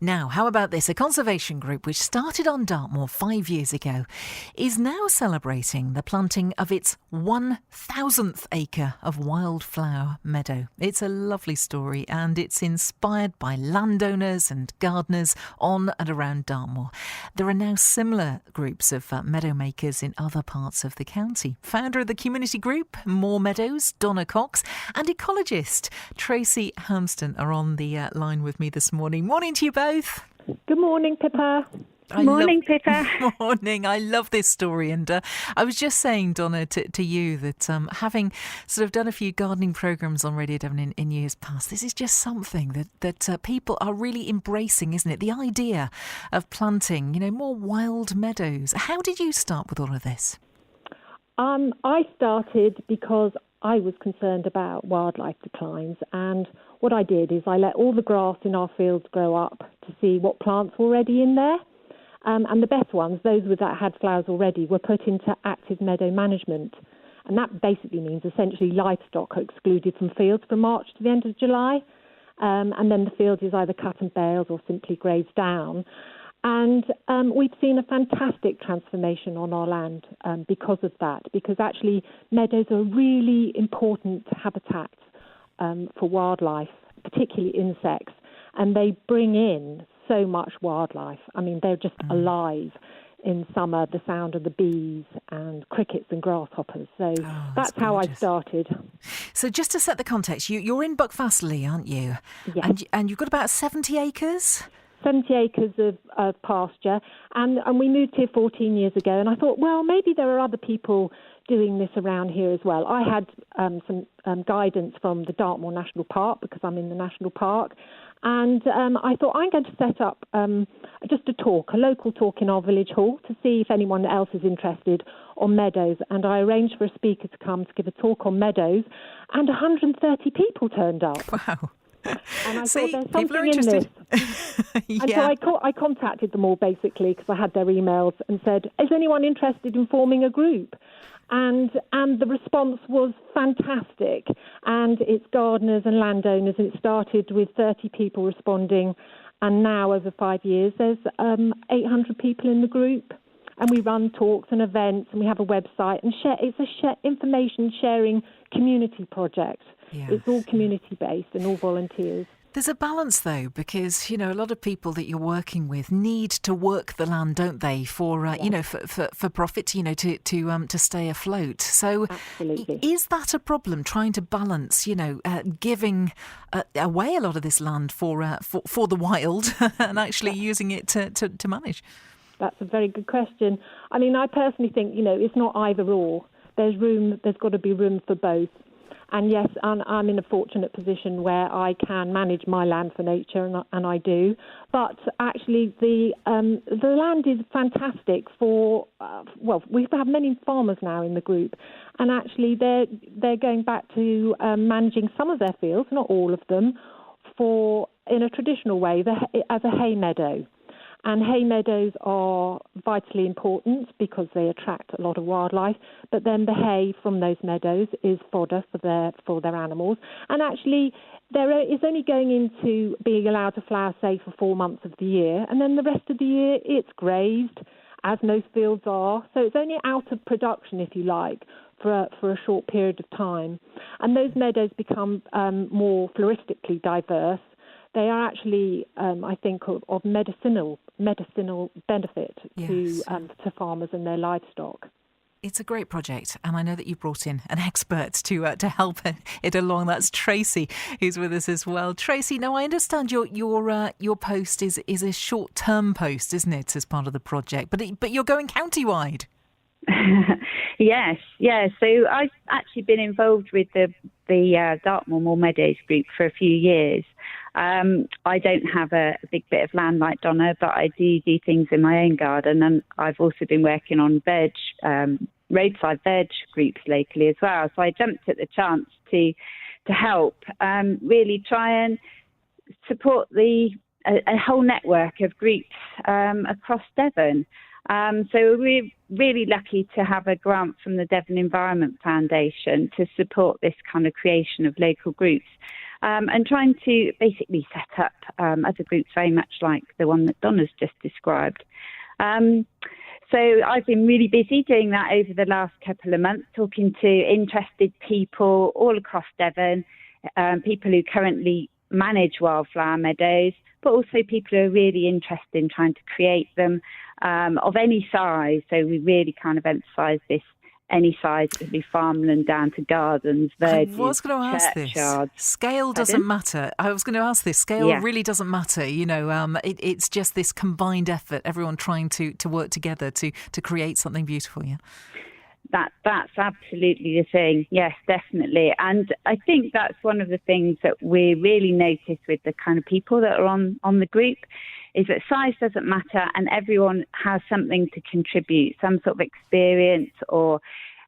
Now, how about this? A conservation group which started on Dartmoor 5 years ago is now celebrating the planting of its 1,000th acre of wildflower meadow. It's a lovely story and it's inspired by landowners and gardeners on and around Dartmoor. There are now similar groups of meadow makers in other parts of the county. Founder of the community group, Moor Meadows, Donna Cox, and ecologist Tracey are on the line with me this morning. Morning to you both. Good morning, Pippa. Morning, Pippa. Morning. I love this story. And I was just saying, Donna, to you that having sort of done a few gardening programmes on Radio Devon in years past, this is just something that people are really embracing, isn't it? The idea of planting, more wild meadows. How did you start with all of this? I started because I was concerned about wildlife declines, and what I did is I let all the grass in our fields grow up to see what plants were already in there. And the best ones, those that had flowers already, were put into active meadow management. And that basically means essentially livestock are excluded from fields from March to the end of July. And then the field is either cut and baled or simply grazed down. And we've seen a fantastic transformation on our land because of that, because actually meadows are really important habitats for wildlife, particularly insects, and they bring in so much wildlife. I mean, they're just alive in summer, the sound of the bees and crickets and grasshoppers. So that's how I started. So just to set the context, you're in Buckfastleigh, aren't you? Yes. And you've got about 70 acres? 70 acres of pasture, and we moved here 14 years ago, and I thought, well, maybe there are other people doing this around here as well. I had some guidance from the Dartmoor National Park, because I'm in the national park, and I thought I'm going to set up just a local talk in our village hall to see if anyone else is interested on meadows, and I arranged for a speaker to come to give a talk on meadows, and 130 people turned up. Wow. And I See, thought there's people are something in interested. this. Yeah. And so I contacted them all basically because I had their emails and said, is anyone interested in forming a group? And the response was fantastic. And it's gardeners and landowners, and it started with 30 people responding. And now, over 5 years, there's 800 people in the group. And we run talks and events, and we have a website. And it's a information sharing community project. Yeah. It's all community-based and all volunteers. There's a balance, though, because, a lot of people that you're working with need to work the land, don't they, for, for profit, to stay afloat. So absolutely. Is that a problem, trying to balance, giving away a lot of this land for the wild and actually using it to manage? That's a very good question. I mean, I personally think, it's not either or. There's got to be room for both. And yes, I'm in a fortunate position where I can manage my land for nature, and I do. But actually, the land is fantastic for. We have many farmers now in the group, and actually they're going back to managing some of their fields, not all of them, in a traditional way as a hay meadow. And hay meadows are vitally important because they attract a lot of wildlife. But then the hay from those meadows is fodder for their animals. And actually, it's only going into being allowed to flower, say, for 4 months of the year. And then the rest of the year, it's grazed, as most fields are. So it's only out of production, if you like, for a short period of time. And those meadows become more floristically diverse. They are actually, I think, of medicinal benefit to farmers and their livestock. It's a great project, and I know that you brought in an expert to help it along. That's Tracey, who's with us as well. Tracey, now I understand your post is a short-term post, isn't it, as part of the project? But you're going county-wide. Yes. So I've actually been involved with the Dartmoor Moor Meadows group for a few years. I don't have a big bit of land like Donna, but I do things in my own garden, and I've also been working on roadside veg groups locally as well. So I jumped at the chance to help really try and support a whole network of groups across Devon. So we're really lucky to have a grant from the Devon Environment Foundation to support this kind of creation of local groups. and trying to basically set up other groups very much like the one that Donna's just described. So I've been really busy doing that over the last couple of months, talking to interested people all across Devon, people who currently manage wildflower meadows, but also people who are really interested in trying to create them of any size. So we really kind of emphasise this. Any size, it could be farmland down to gardens, verges, I was going to ask this. Scale doesn't matter. I was going to ask this. Scale really doesn't matter. It's just this combined effort, everyone trying to work together to create something beautiful, yeah? That's absolutely the thing. Yes, definitely. And I think that's one of the things that we really notice with the kind of people that are on the group is that size doesn't matter and everyone has something to contribute, some sort of experience or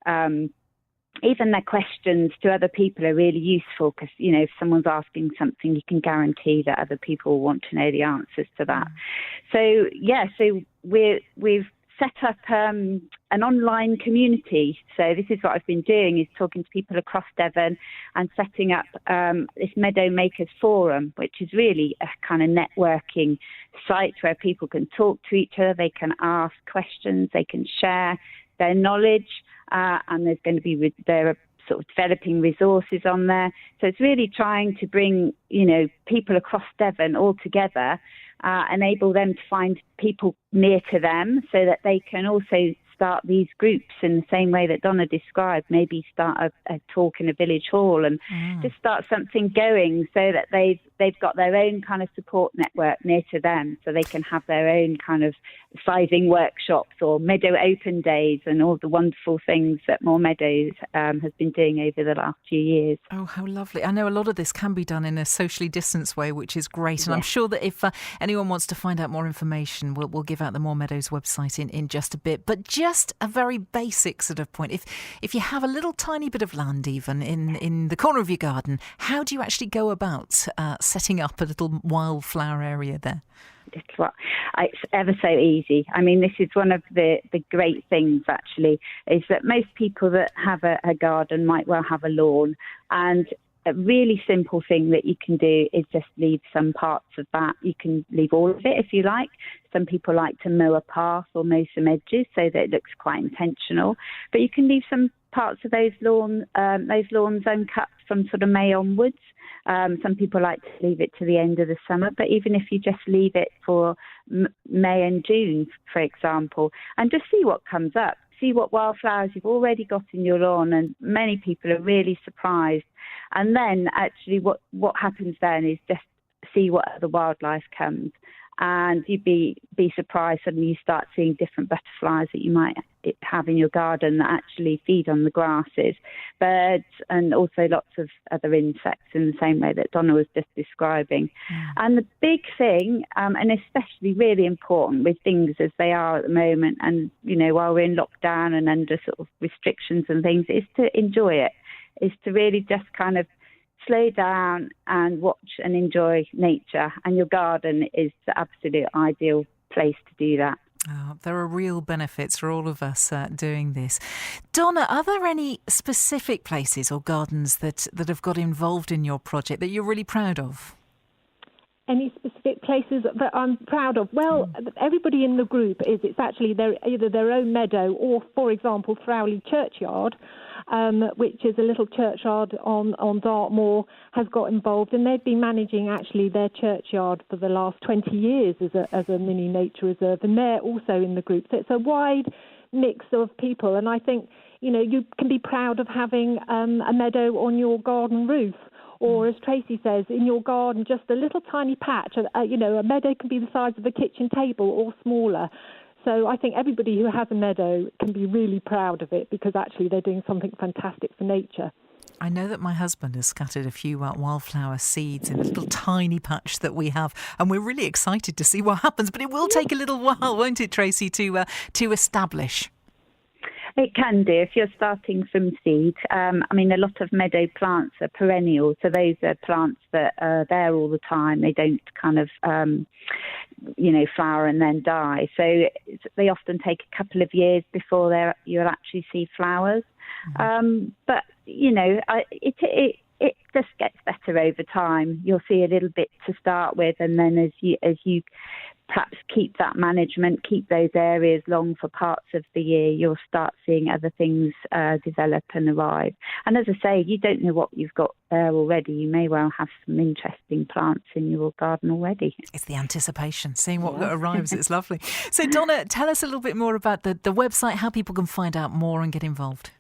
even their questions to other people are really useful because, if someone's asking something, you can guarantee that other people want to know the answers to that. So we've set up an online community. So this is what I've been doing, is talking to people across Devon and setting up this Meadow Makers Forum, which is really a kind of networking site where people can talk to each other, they can ask questions, they can share their knowledge, and there's going to be there are sort of developing resources on there. So it's really trying to bring, people across Devon all together, enable them to find people near to them so that they can also start these groups in the same way that Donna described, maybe start a talk in a village hall and just start something going so that they've got their own kind of support network near to them so they can have their own kind of sizing workshops or meadow open days and all the wonderful things that Moor Meadows has been doing over the last few years. Oh, how lovely. I know a lot of this can be done in a socially distanced way, which is great. And I'm sure that if anyone wants to find out more information, we'll give out the Moor Meadows website in just a bit. But just a very basic sort of point. If you have a little tiny bit of land even in the corner of your garden, how do you actually go about setting up a little wildflower area there? It's ever so easy. I mean, this is one of the great things, actually, is that most people that have a garden might well have a lawn. And a really simple thing that you can do is just leave some parts of that. You can leave all of it if you like. Some people like to mow a path or mow some edges so that it looks quite intentional. But you can leave some parts of those lawns uncut from sort of May onwards. Some people like to leave it to the end of the summer, but even if you just leave it for May and June, for example, and just see what comes up, see what wildflowers you've already got in your lawn, and many people are really surprised. And then actually what happens then is just see what other wildlife comes. And you'd be surprised suddenly you start seeing different butterflies that you might have in your garden that actually feed on the grasses, birds, and also lots of other insects in the same way that Donna was just describing. And the big thing, and especially really important with things as they are at the moment, and while we're in lockdown and under sort of restrictions and things, is to enjoy it, is to really just kind of slow down and watch and enjoy nature, and your garden is the absolute ideal place to do that. Oh, there are real benefits for all of us doing this. Donna, are there any specific places or gardens that have got involved in your project that you're really proud of? Any specific places that I'm proud of? Well, everybody in the group it's actually either their own meadow or, for example, Throwley Churchyard, which is a little churchyard on Dartmoor, has got involved, and they've been managing actually their churchyard for the last 20 years as a mini nature reserve, and they're also in the group. So it's a wide mix of people, and I think you can be proud of having a meadow on your garden roof. Or, as Tracey says, in your garden, just a little tiny patch. A meadow can be the size of a kitchen table or smaller. So I think everybody who has a meadow can be really proud of it because actually they're doing something fantastic for nature. I know that my husband has scattered a few wildflower seeds in a little tiny patch that we have, and we're really excited to see what happens. But it will take a little while, won't it, Tracey, to establish? It can do if you're starting from seed. A lot of meadow plants are perennial, so those are plants that are there all the time. They don't kind of, flower and then die. So they often take a couple of years before you'll actually see flowers. But it it just gets better over time. You'll see a little bit to start with, and then as you perhaps keep that management, keep those areas long for parts of the year, you'll start seeing other things develop and arrive. And as I say, you don't know what you've got there already. You may well have some interesting plants in your garden already. It's the anticipation, seeing what arrives. It's lovely. So Donna, tell us a little bit more about the website, how people can find out more and get involved.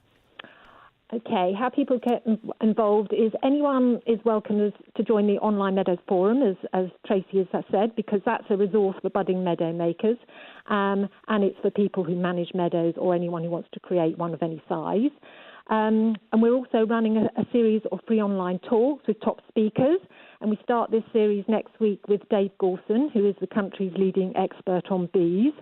Okay, how people get involved is anyone is welcome to join the Online Meadows Forum, as Tracey has said, because that's a resource for budding meadow makers, and it's for people who manage meadows or anyone who wants to create one of any size. And we're also running a series of free online talks with top speakers, and we start this series next week with Dave Gorson, who is the country's leading expert on bees.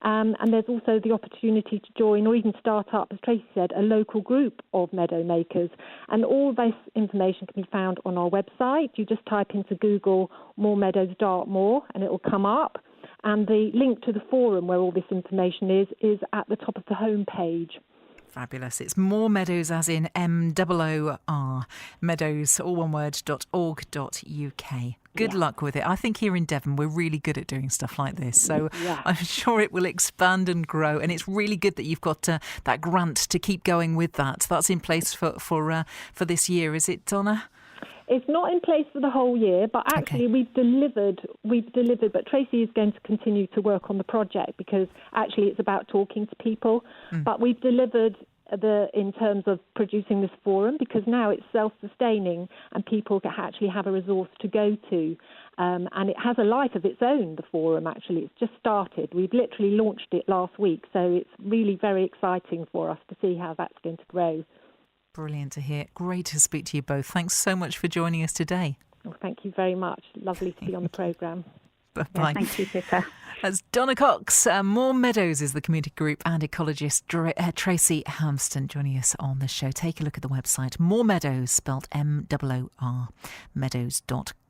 And there's also the opportunity to join or even start up, as Tracey said, a local group of meadow makers. And all this information can be found on our website. You just type into Google Moor Meadows Dartmoor and it will come up. And the link to the forum where all this information is at the top of the home page. Fabulous. It's Moor Meadows, as in MOOR, Meadows, all one word, .org.uk. Good luck with it. I think here in Devon, we're really good at doing stuff like this. So I'm sure it will expand and grow. And it's really good that you've got that grant to keep going with that. That's in place for this year, is it, Donna? It's not in place for the whole year, but actually we've delivered, but Tracey is going to continue to work on the project because actually it's about talking to people. But we've delivered in terms of producing this forum because now it's self-sustaining and people can actually have a resource to go to. And it has a life of its own, the forum, actually. It's just started. We've literally launched it last week, so it's really very exciting for us to see how that's going to grow. Brilliant to hear. Great to speak to you both. Thanks so much for joining us today. Well, thank you very much. Lovely to be on the programme. Bye-bye. Yeah, thank you, Pippa. That's Donna Cox. Moor Meadows is the community group, and ecologist Tracey Hamston joining us on the show. Take a look at the website, Moor Meadows, spelled MOOR, meadows.org.uk.